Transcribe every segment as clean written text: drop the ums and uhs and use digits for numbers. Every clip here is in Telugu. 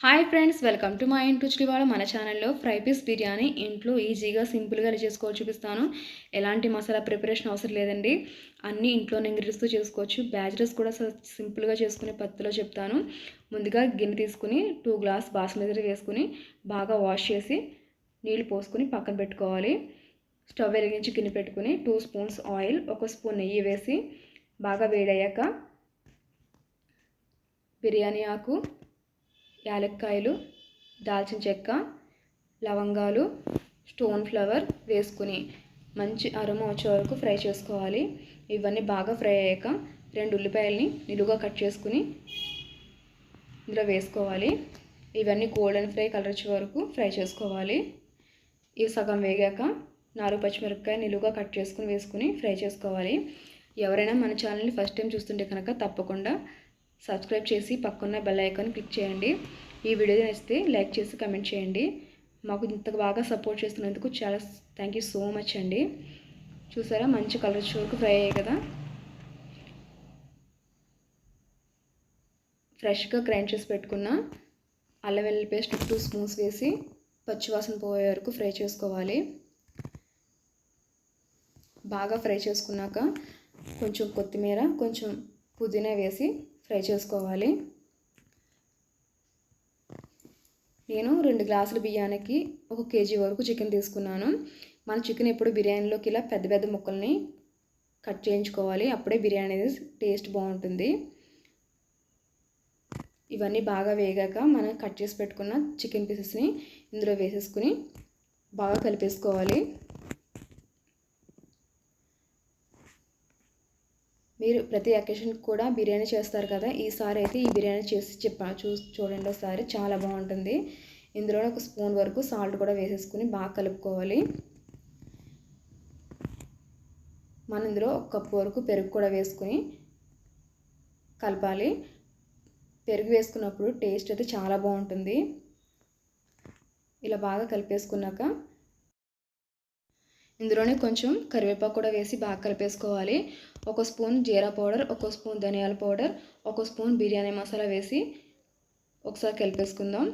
Hi friends, welcome to my ఇంటి రుచి. ఇవాళ మన ఛానల్లో ఫ్రై పీస్ బిర్యానీ ఇంట్లో ఈజీగా సింపుల్గా చేసుకోవచ్చు చూపిస్తాను. ఎలాంటి మసాలా ప్రిపరేషన్ అవసరం లేదండి. అన్నీ ఇంట్లోనే ఇంగ్రీడియంట్స్తో చేసుకోవచ్చు. బ్యాచిలర్స్ కూడా సింపుల్గా చేసుకునే పద్ధతిలో చెప్తాను. ముందుగా గిన్నె తీసుకుని 2 గ్లాస్ బాస్మతి వేసుకుని బాగా వాష్ చేసి నీళ్ళు పోసుకుని పక్కన పెట్టుకోవాలి. స్టవ్ వెలిగించి గిన్నె పెట్టుకుని 2 స్పూన్స్ ఆయిల్, 1 స్పూన్ నెయ్యి వేసి బాగా వేడయ్యాక బిర్యానీ ఆకు, యాలక్కాయలు, దాల్చిన చెక్క, లవంగాలు, స్టోన్ ఫ్లవర్ వేసుకుని మంచి అరోమా వచ్చే వరకు ఫ్రై చేసుకోవాలి. ఇవన్నీ బాగా ఫ్రై అయ్యాక 2 ఉల్లిపాయలని నిలువుగా కట్ చేసుకుని ఇందులో వేసుకోవాలి. ఇవన్నీ గోల్డెన్ ఫ్రై కలర్ వచ్చే వరకు ఫ్రై చేసుకోవాలి. ఇవి సగం వేగాక 4 పచ్చిమిరపకాయ నిలువుగా కట్ చేసుకుని వేసుకుని ఫ్రై చేసుకోవాలి. ఎవరైనా మన ఛానల్ని ఫస్ట్ టైం చూస్తుంటే కనుక తప్పకుండా సబ్స్క్రైబ్ చేసి పక్కన్న బెల్ ఐకాన్ క్లిక్ చేయండి. ఈ వీడియో నచ్చితే లైక్ చేసి కమెంట్ చేయండి. మాకు ఇంత బాగా సపోర్ట్ చేస్తున్నందుకు చాలా థ్యాంక్ యూ సో మచ్ అండి. చూసారా, మంచి కలర్ వచ్చే వరకు ఫ్రై అయ్యాయి కదా. ఫ్రెష్గా గ్రైండ్ చేసి పెట్టుకున్న అల్లం వెల్లుల్లి పేస్ట్ 2 స్పూన్స్ వేసి పచ్చివాసన పోయే వరకు ఫ్రై చేసుకోవాలి. బాగా ఫ్రై చేసుకున్నాక కొంచెం కొత్తిమీర, కొంచెం పుదీనా వేసి ఫ్రై చేసుకోవాలి. నేను 2 గ్లాసుల బియ్యానికి 1 కేజీ వరకు చికెన్ తీసుకున్నాను. మన చికెన్ ఎప్పుడు బిర్యానీలోకి ఇలా పెద్ద పెద్ద ముక్కల్ని కట్ చేయించుకోవాలి. అప్పుడే బిర్యానీ అనేది టేస్ట్ బాగుంటుంది. ఇవన్నీ బాగా వేగాక మనం కట్ చేసి పెట్టుకున్న చికెన్ పీసెస్ని ఇందులో వేసేసుకుని బాగా కలిపేసుకోవాలి. మీరు ప్రతి అకేషన్కి కూడా బిర్యానీ చేస్తారు కదా, ఈసారి అయితే ఈ బిర్యానీ చేసి చూడండి ఒకసారి, చాలా బాగుంటుంది. ఇందులో 1 స్పూన్ వరకు సాల్ట్ కూడా వేసేసుకుని బాగా కలుపుకోవాలి. మనం ఇందులో 1 కప్పు వరకు పెరుగు కూడా వేసుకుని కలపాలి. పెరుగు వేసుకున్నప్పుడు టేస్ట్ అయితే చాలా బాగుంటుంది. ఇలా బాగా కలిపేసుకున్నాక ఇందులోనే కొంచెం కరివేపాకు కూడా వేసి బాగా కలిపేసుకోవాలి. 1 స్పూన్ జీరా పౌడర్, 1 స్పూన్ ధనియాల పౌడర్, 1 స్పూన్ బిర్యానీ మసాలా వేసి ఒకసారి కలిపేసుకుందాం.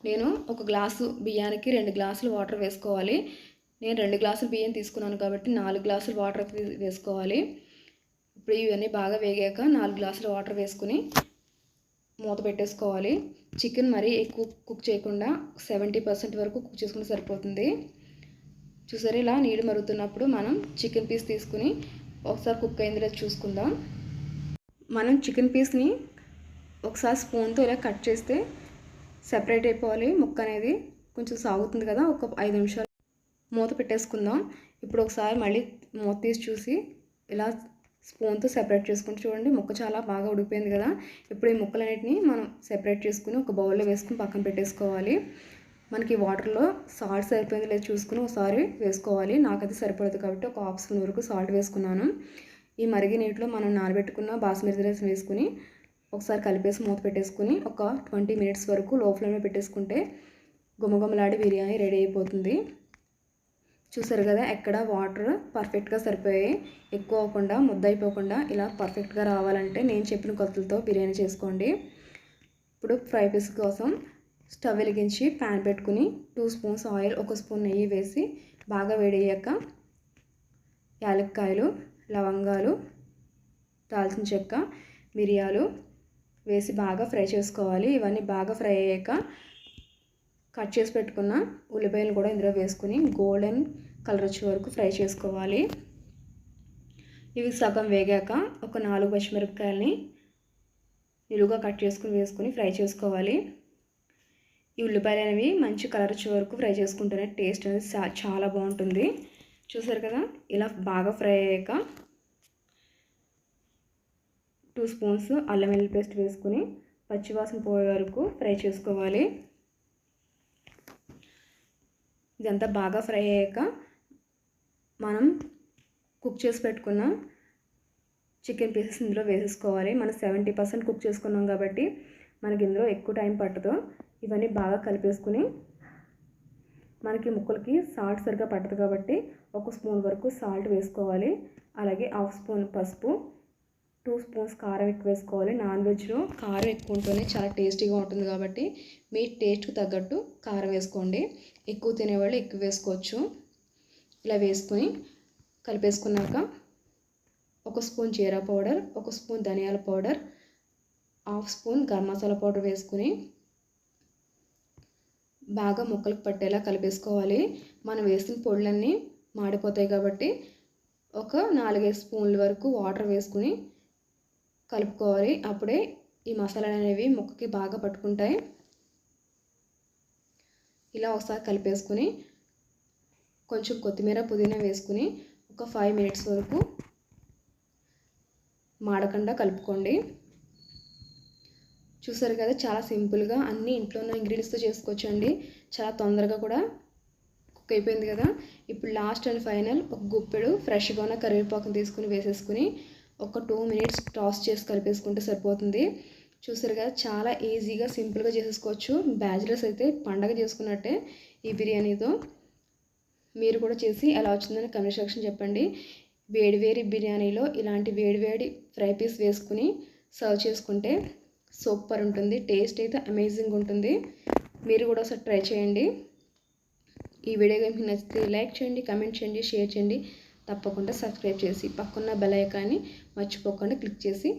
నేను 1 గ్లాసు బియ్యానికి 2 గ్లాసులు వాటర్ వేసుకోవాలి. నేను 2 గ్లాసులు బియ్యం తీసుకున్నాను కాబట్టి 4 గ్లాసులు వాటర్ వేసుకోవాలి. ఇప్పుడు ఇవన్నీ బాగా వేగాక 4 గ్లాసులు వాటర్ వేసుకుని మూత పెట్టేసుకోవాలి. చికెన్ మరీ ఎక్కువ కుక్ చేయకుండా 70% వరకు కుక్ చేసుకుంటే సరిపోతుంది. చూసారా, ఇలా నీళ్ళు మరుగుతున్నప్పుడు మనం చికెన్ పీస్ తీసుకుని ఒకసారి కుక్ అయిందో లేదో చూసుకుందాం. మనం చికెన్ పీస్ని ఒకసారి స్పూన్తో ఇలా కట్ చేస్తే సెపరేట్ అయిపోవాలి. ముక్క అనేది కొంచెం సాగుతుంది కదా. ఒక 5 నిమిషాలు మూత పెట్టేసుకుందాం. ఇప్పుడు ఒకసారి మళ్ళీ మూత తీసి చూసి ఇలా స్పూన్తో సెపరేట్ చేసుకుంటూ చూడండి, ముక్క చాలా బాగా ఉడికిపోయింది కదా. ఇప్పుడు ఈ ముక్కలన్నిటిని మనం సెపరేట్ చేసుకుని ఒక బౌల్లో వేసుకుని పక్కన పెట్టేసుకోవాలి. మనకి వాటర్లో సాల్ట్ సరిపోయింది లేదు చూసుకుని ఒకసారి వేసుకోవాలి. నాకైతే సరిపడదు కాబట్టి 1 హాఫ్ స్పూన్ వరకు సాల్ట్ వేసుకున్నాను. ఈ మరిగి నీటిలో మనం నానబెట్టుకున్న బాస్మతి రైస్ వేసుకుని ఒకసారి కలిపేసి మూత పెట్టేసుకుని ఒక 20 మినిట్స్ వరకు లో ఫ్లేమ్లో పెట్టేసుకుంటే గుమగుమలాడి బిర్యానీ రెడీ అయిపోతుంది. చూసారు కదా, ఎక్కడ వాటర్ పర్ఫెక్ట్గా సరిపోయాయి. ఎక్కువ అవ్వకుండా, ముద్ద అయిపోకుండా ఇలా పర్ఫెక్ట్గా రావాలంటే నేను చెప్పిన కొలతలతో బిర్యానీ చేసుకోండి. ఇప్పుడు ఫ్రై పీస్ కోసం స్టవ్ వెలిగించి ప్యాన్ పెట్టుకుని 2 స్పూన్స్ ఆయిల్, 1 స్పూన్ నెయ్యి వేసి బాగా వేడయ్యాక యాలక్కాయలు, లవంగాలు, దాల్చిన చెక్క, మిరియాలు వేసి బాగా ఫ్రై చేసుకోవాలి. ఇవన్నీ బాగా ఫ్రై అయ్యాక కట్ చేసి పెట్టుకున్న ఉల్లిపాయలు కూడా ఇందులో వేసుకుని గోల్డెన్ కలర్ వచ్చే వరకు ఫ్రై చేసుకోవాలి. ఇవి సగం వేగాక ఒక 4 పచ్చిమిరపకాయలని నిలువుగా కట్ చేసుకుని వేసుకుని ఫ్రై చేసుకోవాలి. ఈ ఉల్లిపాయలు అనేవి మంచి కలర్ వచ్చే వరకు ఫ్రై చేసుకుంటేనే టేస్ట్ అనేది చాలా బాగుంటుంది. చూసారు కదా, ఇలా బాగా ఫ్రై అయ్యాక 2 స్పూన్స్ అల్లం వెల్లుల్లి పేస్ట్ వేసుకుని పచ్చివాసన పోయే వరకు ఫ్రై చేసుకోవాలి. ఇదంతా బాగా ఫ్రై అయ్యాక మనం కుక్ చేసి పెట్టుకున్న చికెన్ పీసెస్ ఇందులో వేసేసుకోవాలి. మనం 70% కుక్ చేసుకున్నాం కాబట్టి మనకి ఇందులో ఎక్కువ టైం పట్టదు. ఇవన్నీ బాగా కలిపేసుకుని మనకి ముక్కలకి సాల్ట్ సరిగ్గా పట్టదు కాబట్టి 1 స్పూన్ వరకు సాల్ట్ వేసుకోవాలి. అలాగే హాఫ్ స్పూన్ పసుపు, 2 స్పూన్స్ కారం ఎక్కువ వేసుకోవాలి. నాన్ వెజ్లో కారం ఎక్కువ ఉంటేనే చాలా టేస్టీగా ఉంటుంది కాబట్టి మీ టేస్ట్కి తగ్గట్టు కారం వేసుకోండి. ఎక్కువ తినేవాళ్ళు ఎక్కువ వేసుకోవచ్చు. ఇలా వేసుకొని కలిపేసుకున్నాక 1 స్పూన్ జీరా పౌడర్, 1 స్పూన్ ధనియాల powder, 1/2 spoon garam masala powder వేసుకుని బాగా ముక్కలకు పట్టేలా కలిపేసుకోవాలి. మనం వేసిన పొడులన్నీ మాడిపోతాయి కాబట్టి ఒక 4-5 స్పూన్ల వరకు వాటర్ వేసుకుని కలుపుకోవాలి. అప్పుడే ఈ మసాలాలు అనేవి ముక్కకి బాగా పట్టుకుంటాయి. ఇలా ఒకసారి కలిపేసుకుని కొంచెం కొత్తిమీర పుదీనా వేసుకుని ఒక 5 మినిట్స్ వరకు మాడకుండా కలుపుకోండి. చూసారు కదా, చాలా సింపుల్గా అన్ని ఇంట్లో ఉన్న ఇంగ్రీడియంట్స్తో చేసుకోవచ్చండి. చాలా తొందరగా కూడా కుక్ అయిపోయింది కదా. ఇప్పుడు లాస్ట్ అండ్ ఫైనల్ ఒక గుప్పెడు ఫ్రెష్గా ఉన్న కరివేపాకుని తీసుకుని వేసేసుకుని ఒక 2 మినిట్స్ టాస్ చేసి కలిపేసుకుంటే సరిపోతుంది. చూసారు కదా, చాలా ఈజీగా సింపుల్గా చేసేసుకోవచ్చు. బ్యాచిలర్స్ అయితే పండగ చేసుకున్నట్టే ఈ బిర్యానీతో. మీరు కూడా చేసి ఎలా వచ్చిందని కమెంట్ సెక్షన్ చెప్పండి. వేడివేడి బిర్యానీలో ఇలాంటి వేడివేడి ఫ్రై పీస్ వేసుకుని సర్వ్ చేసుకుంటే సూపర్ ఉంటుంది. టేస్ట్ అయితే అమేజింగ్ ఉంటుంది. మీరు కూడా ఒకసారి ట్రై చేయండి. ఈ వీడియో మీకు నచ్చితే లైక్ చేయండి, కమెంట్ చేయండి, షేర్ చేయండి. తప్పకుండా సబ్స్క్రైబ్ చేసి పక్కన్న బెల్ ఐకాన్ని మర్చిపోకుండా క్లిక్ చేసి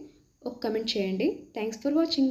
ఒక కమెంట్ చేయండి. Thanks for watching.